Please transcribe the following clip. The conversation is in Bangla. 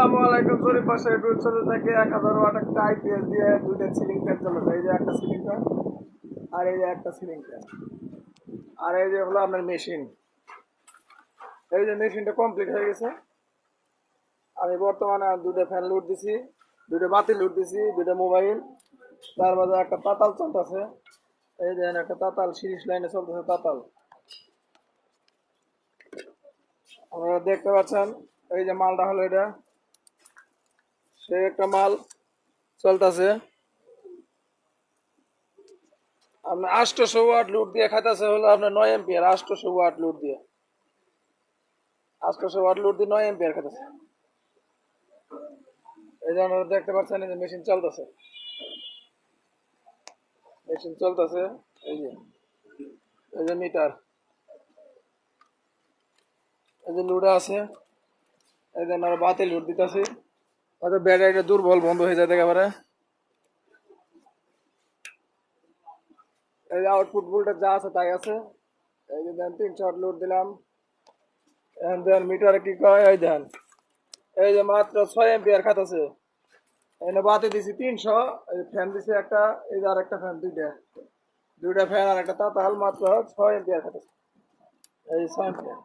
আসসালামু আলাইকুম। শরীফ পাশে চলে থেকে 1000 ওয়াট একটা আইপিএস দিয়ে দুইটা সিলিং ফ্যান চলেছে। এই যে একটা সিলিং ফ্যান আর এই যে একটা সিলিং ফ্যান আর এই যে হলো আপনার মেশিন। এই যে মেশিনটা কমপ্লিট হয়ে গেছে। আমি বর্তমানে দুটো ফ্যান লোড দিছি, দুটো বাতি লোড দিছি, দুটো মোবাইল, তার মধ্যে একটা তাতাল চলতেছে। এই যে একটা তাতাল সিরিজ লাইনে চলতেছে তাতাল, আপনারা দেখতে পাচ্ছেন। এই যে মালটা হলো এটা, সে একটা মাল চলতেছে আপনার 800 ওয়াট লোড দিয়ে খাইতেছে হলো আপনার 9 এম্পিয়ার। 800 ওয়াট লোড দিয়ে 800 ওয়াট লোড দিয়ে 9 এম্পিয়ার খাইতেছে। এই যে আপনারা দেখতে পাচ্ছেন, এই যে মেশিন চলতেছে, মেশিন চলতেছে। এই যে এই যে মিটার, এই যে লোড আছে। এই যে আমরা বাতি লোড দিতেছি, হয়তো ব্যাটারিটা দুর্বল বন্ধ হয়ে যায় একেবারে। এই যে আউটপুট ভোল্টেজ যা আছে তাই আছে। এই যে দেন 3 শট লোড দিলাম, দেন মিটারে কি কয় এই দেন, এই যে মাত্র 6 এম্পিয়ার খাইতেছে। এনে বাতি দিছি 300, এই ফ্যান দিছি একটা, এই যে আর একটা ফ্যান, দুইটা ফ্যান আর একটা তাতাল, মাত্র 6 এম্পিয়ার খাইতেছে। এই 6 এম্পিয়ার।